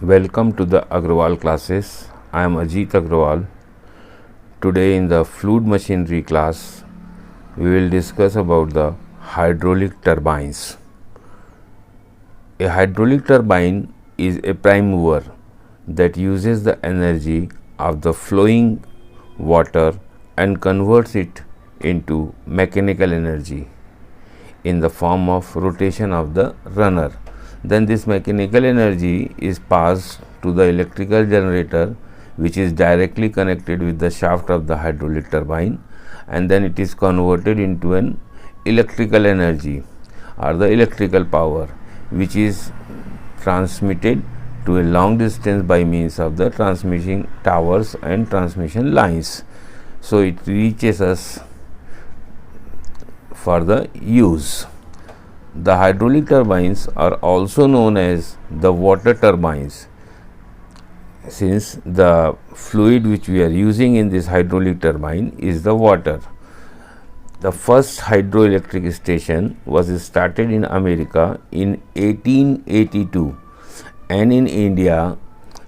Welcome to the Agrawal classes. I am Ajit Agrawal. Today in the fluid machinery class, we will discuss about the hydraulic turbines. A hydraulic turbine is a prime mover that uses the energy of the flowing water and converts it into mechanical energy in the form of rotation of the runner. Then this mechanical energy is passed to the electrical generator, which is directly connected with the shaft of the hydraulic turbine, and then it is converted into an electrical energy or the electrical power, which is transmitted to a long distance by means of the transmission towers and transmission lines. So it reaches us for the use. The hydraulic turbines are also known as the water turbines, since the fluid which we are using in this hydraulic turbine is the water. The first hydroelectric station was started in America in 1882, and in India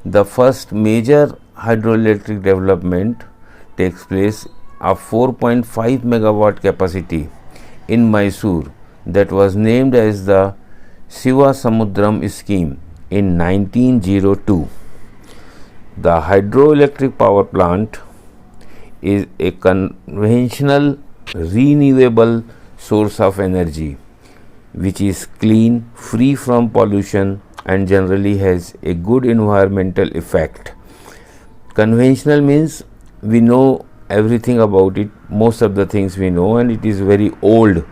the first major hydroelectric development takes place of 4.5 megawatt capacity in Mysore, that was named as the Shiva Samudram scheme in 1902. The hydroelectric power plant is a conventional renewable source of energy which is clean, free from pollution, and generally has a good environmental effect. Conventional means we know everything about it, most of the things we know, and it is very old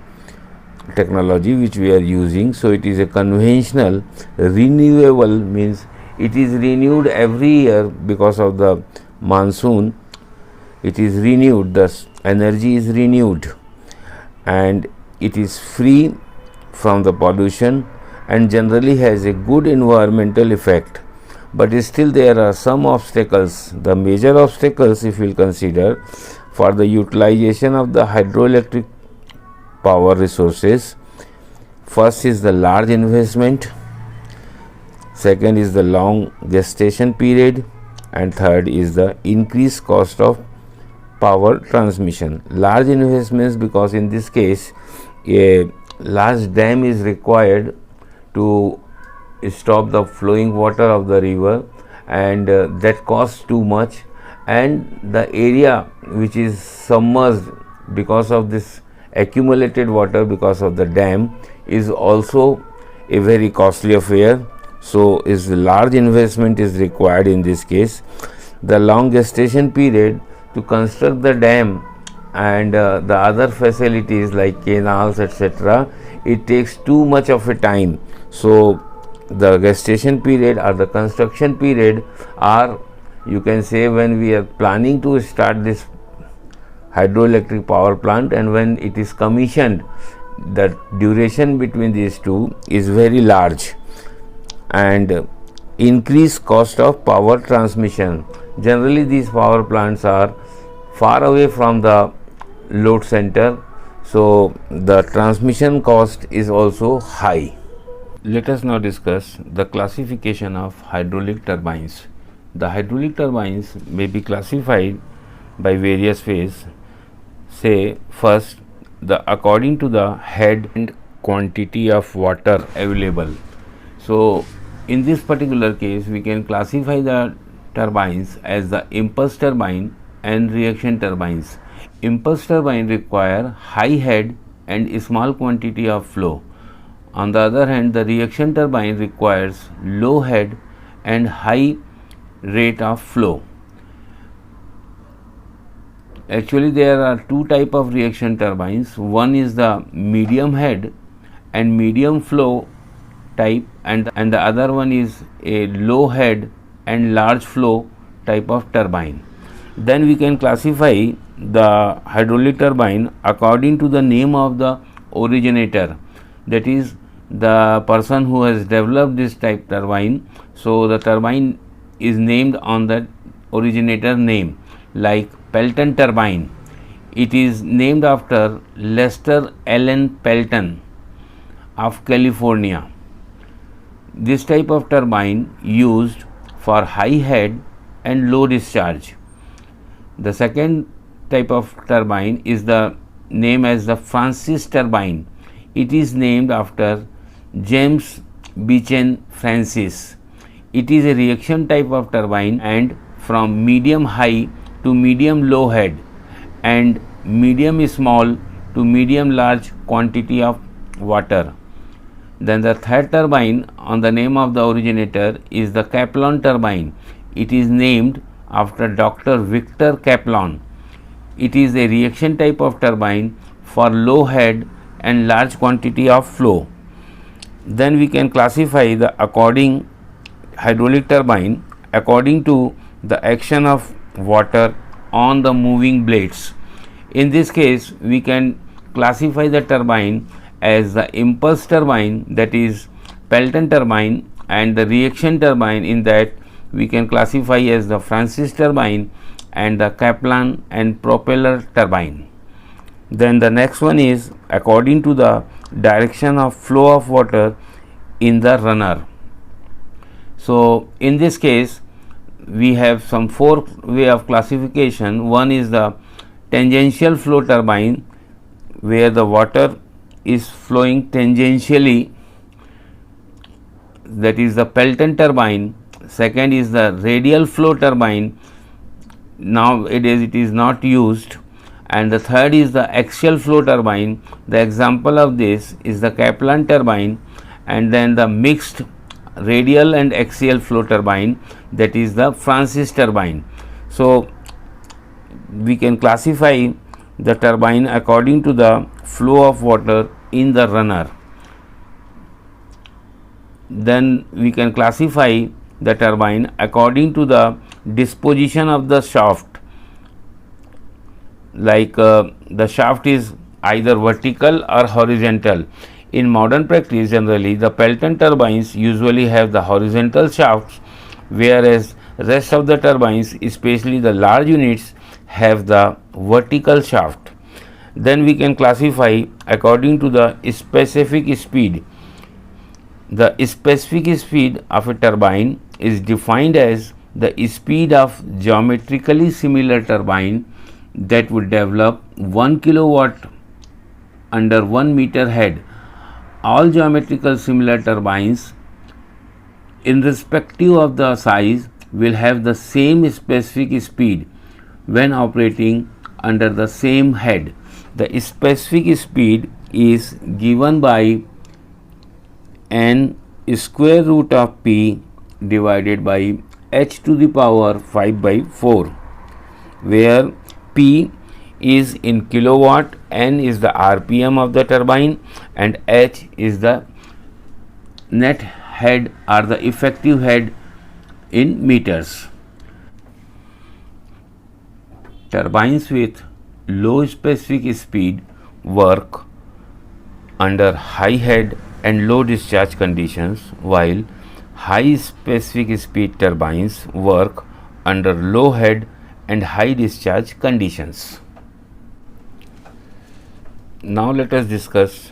technology which we are using. So it is a conventional. Renewable means it is renewed every year because of the monsoon. It is renewed, thus energy is renewed, and it is free from the pollution and generally has a good environmental effect. But still there are some obstacles. The major obstacles, if we will consider, for the utilization of the hydroelectric power resources, first is the large investment, second is the long gestation period, and third is the increased cost of power transmission. Large investments, because in this case a large dam is required to stop the flowing water of the river, and that costs too much, and the area which is submerged because of this accumulated water because of the dam is also a very costly affair. So is large investment is required in this case. The long gestation period to construct the dam and the other facilities like canals, etc., it takes too much of a time. So the gestation period or the construction period, or you can say when we are planning to start this hydroelectric power plant and when it is commissioned, the duration between these two is very large, and increased cost of power transmission. Generally these power plants are far away from the load center, so the transmission cost is also high. Let us now discuss the classification of hydraulic turbines. The hydraulic turbines may be classified by various ways. Say first, according to the head and quantity of water available. So in this particular case we can classify the turbines as the impulse turbine and reaction turbines. Impulse turbine require high head and small quantity of flow. On the other hand, the reaction turbine requires low head and high rate of flow. Actually there are two type of reaction turbines. One is the medium head and medium flow type, and the other one is a low head and large flow type of turbine. Then we can classify the hydraulic turbine according to the name of the originator, that is the person who has developed this type turbine. So the turbine is named on the originator name, like Pelton turbine. It is named after Lester Allen Pelton of California. this type of turbine used for high head and low discharge. The second type of turbine is the name as the Francis turbine. It is named after James Beechen Francis. It is a reaction type of turbine and from medium high to medium low head and medium small to medium large quantity of water. Then the third turbine on the name of the originator is the Kaplan turbine. It is named after Dr. Victor Kaplan. It is a reaction type of turbine for low head and large quantity of flow. Then we can classify the hydraulic turbine according to the action of water on the moving blades. In this case, we can classify the turbine as the impulse turbine, that is Pelton turbine, and the reaction turbine, in that we can classify as the Francis turbine and the Kaplan and propeller turbine. Then the next one is according to the direction of flow of water in the runner. So in this case we have some four way of classification. One is the tangential flow turbine, where the water is flowing tangentially, that is the Pelton turbine. Second is the radial flow turbine, nowadays it is not used. And the third is the axial flow turbine. The example of this is the Kaplan turbine. And then the mixed radial and axial flow turbine, that is the Francis turbine. So we can classify the turbine according to the flow of water in the runner. Then we can classify the turbine according to the disposition of the shaft, like the shaft is either vertical or horizontal. In modern practice, generally the Pelton turbines usually have the horizontal shafts, whereas rest of the turbines, especially the large units, have the vertical shaft. Then we can classify according to the specific speed. The specific speed of a turbine is defined as the speed of geometrically similar turbine that would develop 1 kilowatt under 1 meter head. All geometrical similar turbines, irrespective of the size, will have the same specific speed when operating under the same head. The specific speed is given by n square root of p divided by h to the power 5 by 4, where p is in kilowatt, n is the rpm of the turbine, and h is the net head or the effective head in meters. Turbines with low specific speed work under high head and low discharge conditions, while high specific speed turbines work under low head and high discharge conditions. Now let us discuss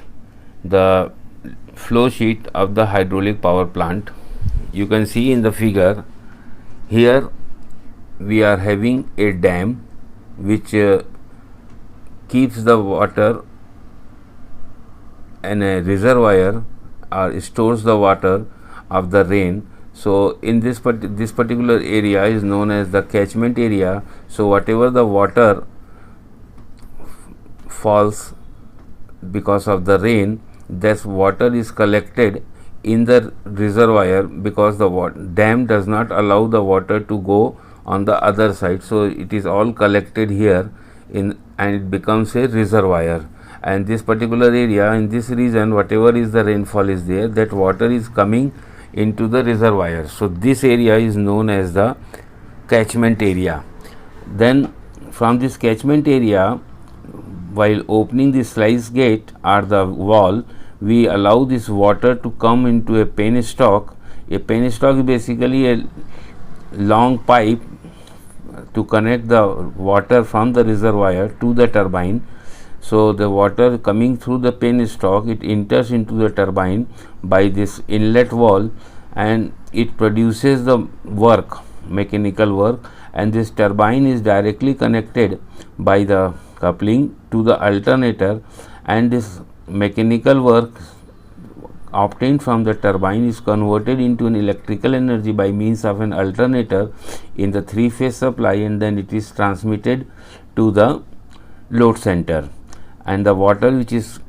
the flow sheet of the hydraulic power plant. You can see in the figure here we are having a dam which keeps the water in a reservoir or stores the water of the rain. So in this particular area is known as the catchment area. So whatever the water falls because of the rain, this water is collected in the reservoir, because the dam does not allow the water to go on the other side. So it is all collected here and it becomes a reservoir. And this particular area, in this region, whatever is the rainfall is there, that water is coming into the reservoir. So this area is known as the catchment area. Then from this catchment area, while opening the sluice gate or the wall, we allow this water to come into a penstock. A penstock is basically a long pipe to connect the water from the reservoir to the turbine. So the water coming through the penstock, it enters into the turbine by this inlet wall. and it produces the work, mechanical work, and this turbine is directly connected by the coupling to the alternator, and this mechanical work obtained from the turbine is converted into an electrical energy by means of an alternator in the three-phase supply, and then it is transmitted to the load center, and the water which is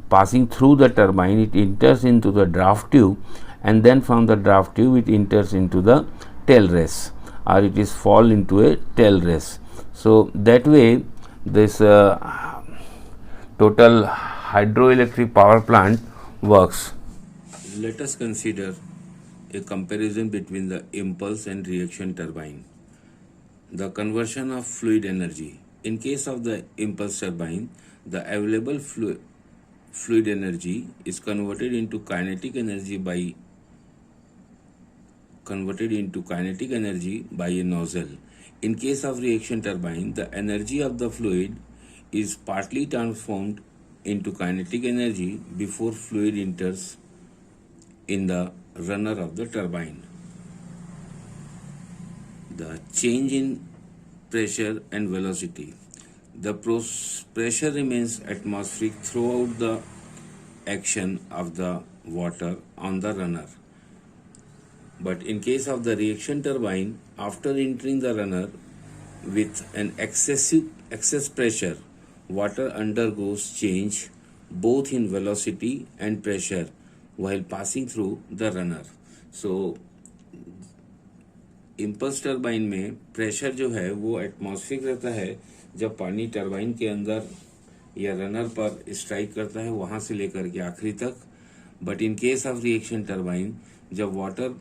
passing through the turbine, it enters into the draft tube, and then from the draft tube it enters into the tail race, or it is fall into a tail race. So that way this total hydroelectric power plant works. Let us consider a comparison between the impulse and reaction turbine. The conversion of fluid energy. In case of the impulse turbine, the available fluid energy is converted into kinetic energy by a nozzle. In case of reaction turbine, the energy of the fluid is partly transformed into kinetic energy before fluid enters in the runner of the turbine. The change in pressure and velocity. The pressure remains atmospheric throughout the action of the water on the runner. But in case of the reaction turbine, after entering the runner with an excess pressure, water undergoes change both in velocity and pressure while passing through the runner. So impulse turbine में pressure जो है वो atmospheric रहता है जब पानी turbine के अंदर या रनर पर स्ट्राइक करता है वहाँ से लेकर के आखिरी तक. But in case of reaction turbine, जब वाटर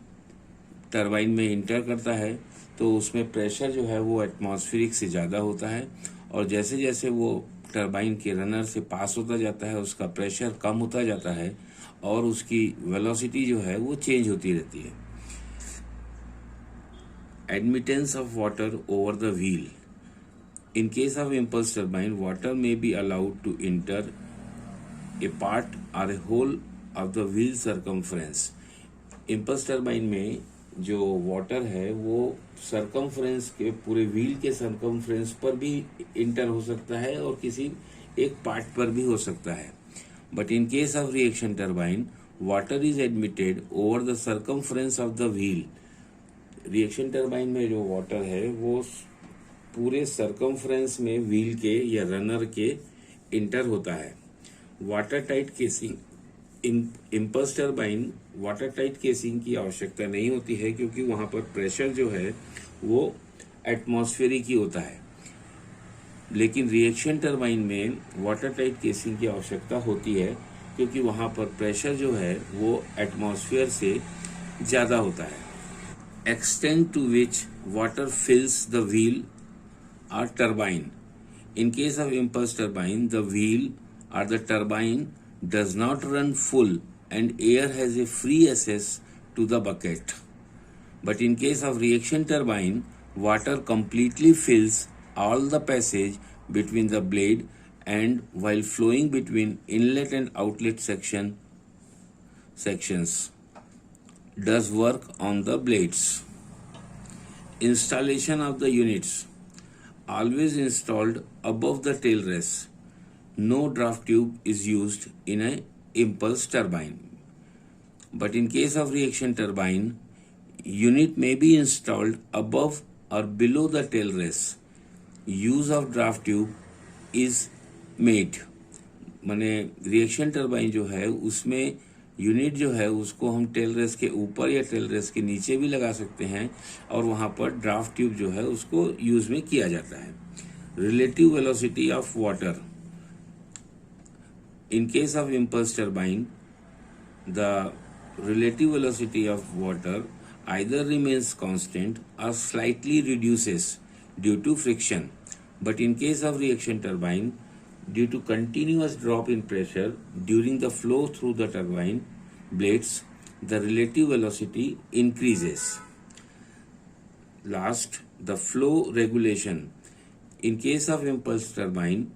टर्बाइन में इंटर करता है तो उसमें प्रेशर जो है वो एटमॉस्फेरिक से ज़्यादा होता है, और जैसे जैसे वो टर्बाइन के रनर से पास होता जाता है उसका प्रेशर कम होता जाता है और उसकी वेलोसिटी जो है वो चेंज होती रहती है. Admittance of water over the wheel. In case of impulse turbine, water may be allowed to enter a part or a whole of the wheel circumference. Impulse turbine में जो वाटर है वो सर्कमफ्रेंस के पूरे wheel के circumference पर भी inter हो सकता है और किसी एक पार्ट पर भी हो सकता है. But in case of reaction turbine, water is admitted over the circumference of the wheel. Reaction turbine में जो वाटर है वो पूरे सर्कमफ्रेंस में व्हील के या रनर के इंटर होता है. Water tight casing. Impulse turbine water tight casing की आवश्यकता नहीं होती है क्योंकि वहां पर प्रेशर जो है वो एटमॉस्फेरिक ही होता है. लेकिन रिएक्शन टर्बाइन में वाटर टाइट केसिंग की आवश्यकता होती है क्योंकि वहां पर प्रेशर जो है वो एटमॉस्फेयर से ज़्यादा होता है. Extent to which water fills the wheel or turbine. In case of impulse turbine, the wheel or the turbine does not run full and air has a free access to the bucket. But in case of reaction turbine, water completely fills all the passage between the blade and while flowing between inlet and outlet sections does work on the blades. Installation of the units. Always installed above the tail race. No draft tube is used in an impulse turbine. But in case of reaction turbine, unit may be installed above or below the tail race. Use of draft tube is made. माने reaction turbine जो है उसमें unit जो है उसको हम tell race के ऊपर या टेल रेस के नीचे भी लगा सकते हैं और वहाँ पर ड्राफ्ट ट्यूब जो है उसको यूज में किया जाता है. Relative velocity of water. In case of impulse turbine, the relative velocity of water either remains constant or slightly reduces due to friction. But in case of reaction turbine, due to continuous drop in pressure during the flow through the turbine blades, the relative velocity increases. Last, the flow regulation. In case of impulse turbine,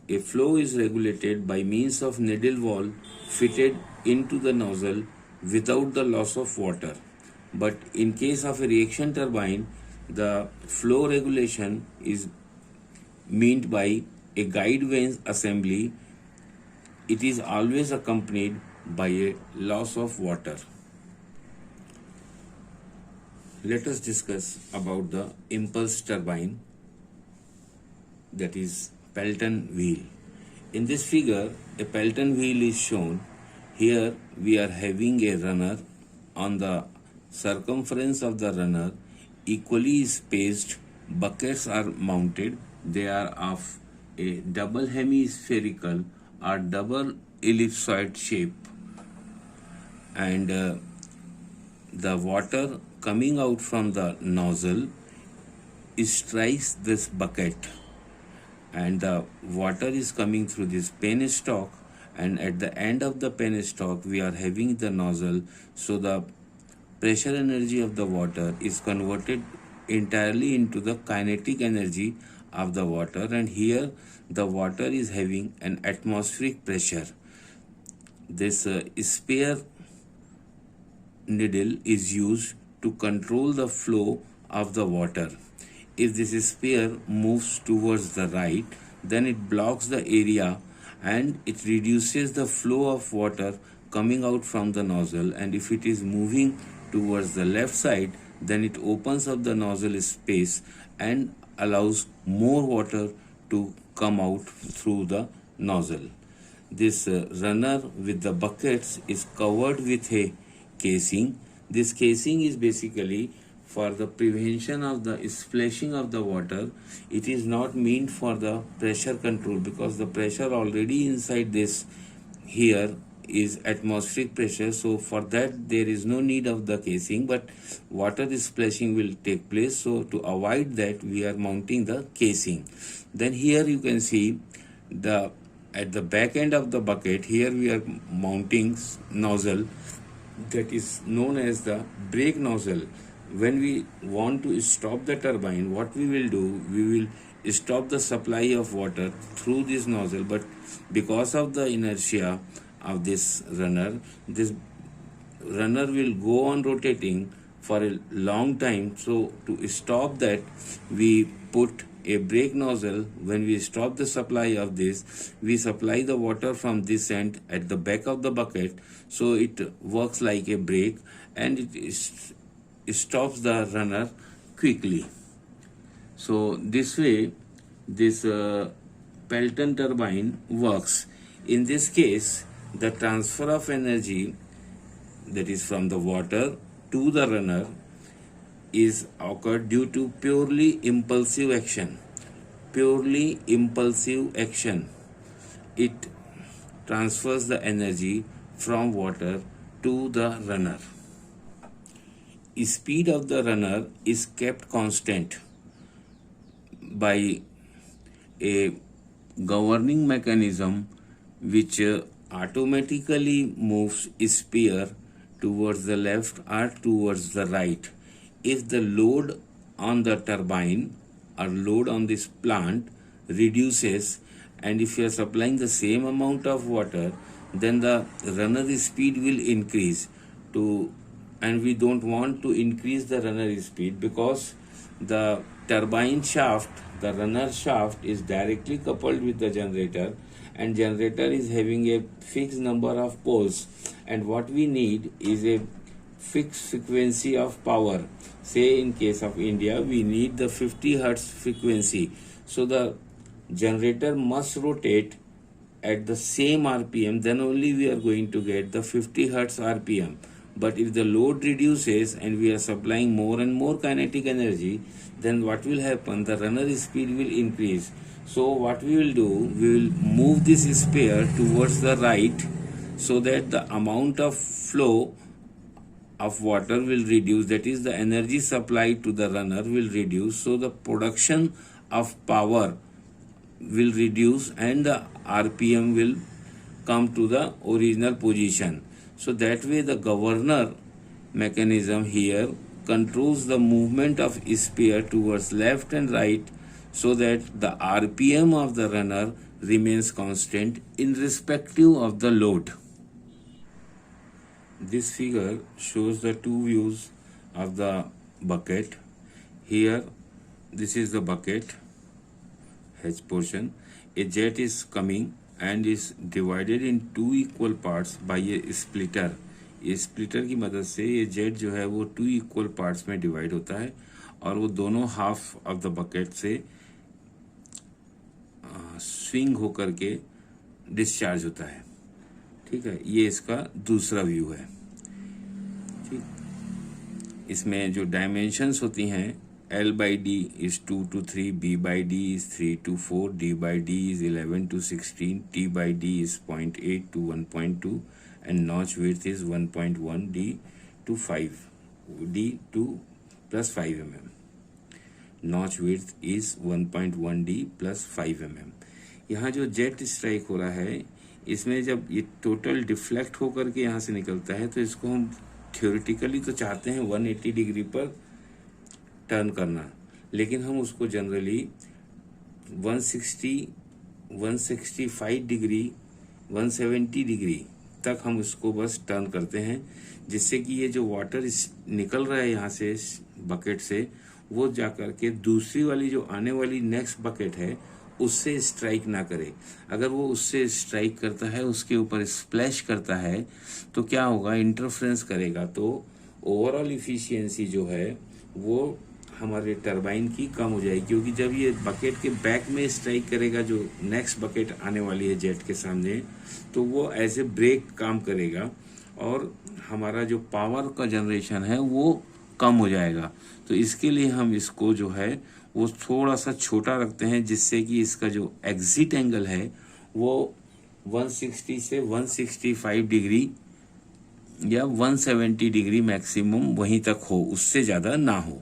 a flow is regulated by means of needle valve fitted into the nozzle without the loss of water. But in case of a reaction turbine, the flow regulation is meant by a guide vane assembly. It is always accompanied by a loss of water. Let us discuss about the impulse turbine, that is Pelton wheel. In this figure, a Pelton wheel is shown. Here we are having a runner. On the circumference of the runner, equally spaced buckets are mounted. They are of a double hemispherical or double ellipsoid shape, and the water coming out from the nozzle strikes this bucket, and the water is coming through this penstock, and at the end of the penstock we are having the nozzle. So the pressure energy of the water is converted entirely into the kinetic energy of the water, and here the water is having an atmospheric pressure. This spare needle is used to control the flow of the water. If this sphere moves towards the right, then it blocks the area and it reduces the flow of water coming out from the nozzle. And if it is moving towards the left side, then it opens up the nozzle space and allows more water to come out through the nozzle. This runner with the buckets is covered with a casing. This casing is basically for the prevention of the splashing of the water. It is not meant for the pressure control, because the pressure already inside this here is atmospheric pressure. So for that there is no need of the casing, but water splashing will take place. So to avoid that, we are mounting the casing. Then here you can see the at the back end of the bucket, here we are mounting nozzle that is known as the brake nozzle. When we want to stop the turbine, what we will do, we will stop the supply of water through this nozzle, but because of the inertia of this runner will go on rotating for a long time. So to stop that, we put a brake nozzle. When we stop the supply of this, we supply the water from this end at the back of the bucket, so it works like a brake and it stops the runner quickly. So this way this Pelton turbine works. In this case, the transfer of energy, that is from the water to the runner, is occurred due to purely impulsive action. Purely impulsive action. It transfers the energy from water to the runner. Speed of the runner is kept constant by a governing mechanism which automatically moves sphere towards the left or towards the right. If the load on the turbine or load on this plant reduces, and if you are supplying the same amount of water, then the runner speed will increase to, and we don't want to increase the runner speed, because the turbine shaft, the runner shaft, is directly coupled with the generator, and generator is having a fixed number of poles, and what we need is a fixed frequency of power. Say in case of India, we need the 50 hertz frequency. So the generator must rotate at the same RPM, then only we are going to get the 50 hertz RPM. But if the load reduces and we are supplying more and more kinetic energy, then what will happen? The runner speed will increase. So what we will do, we will move this sphere towards the right, so that the amount of flow of water will reduce, that is the energy supplied to the runner will reduce. So the production of power will reduce and the RPM will come to the original position. So that way the governor mechanism here controls the movement of sphere towards left and right, so that the RPM of the runner remains constant irrespective of the load. this figure shows the two views of the bucket. Here this is the bucket H portion. A jet is coming and is divided in two equal parts by a splitter. ये splitter की मदद से ये jet जो है वो two equal parts में divide होता है और वो दोनों हाफ ऑफ द बकेट से स्विंग होकर के डिस्चार्ज होता है। ठीक है, ये इसका दूसरा व्यू है। ठीक, इसमें जो डायमेंशंस होती हैं L by D is 2 to 3, B by D is 3 to 4, D by D is 11 to 16, T by D is 0.8 to 1.2 and notch width is 1.1 D to 5, D to plus 5 mm. Notch width is 1.1 D plus 5 mm. यहाँ जो jet strike हो रहा है इसमें जब ये total deflect होकर के यहाँ से निकलता है तो इसको हम थ्योरेटिकली तो चाहते हैं 180 डिग्री पर टर्न करना, लेकिन हम उसको जनरली 160, 165 डिग्री, 170 डिग्री तक हम उसको बस टर्न करते हैं, जिससे कि ये जो वाटर निकल रहा है यहाँ से बकेट से वो जाकर के दूसरी वाली जो आने वाली नेक्स्ट बकेट है उससे स्ट्राइक ना करे। अगर वो उससे स्ट्राइक करता है, उसके ऊपर स्प्लैश करता है तो क्या होगा, इंटरफ्रेंस करेगा, तो ओवरऑल इफिशियंसी जो है वो हमारे टरबाइन की कम हो जाएगी, क्योंकि जब ये बकेट के बैक में स्ट्राइक करेगा जो नेक्स्ट बकेट आने वाली है जेट के सामने, तो वो एज ए ब्रेक काम करेगा और हमारा जो पावर का जनरेशन है वो कम हो जाएगा। तो इसके लिए हम इसको जो है वो थोड़ा सा छोटा रखते हैं, जिससे कि इसका जो एग्जिट एंगल है वो 160 से 165 डिग्री या 170 डिग्री मैक्सिमम वहीं तक हो, उससे ज़्यादा ना हो।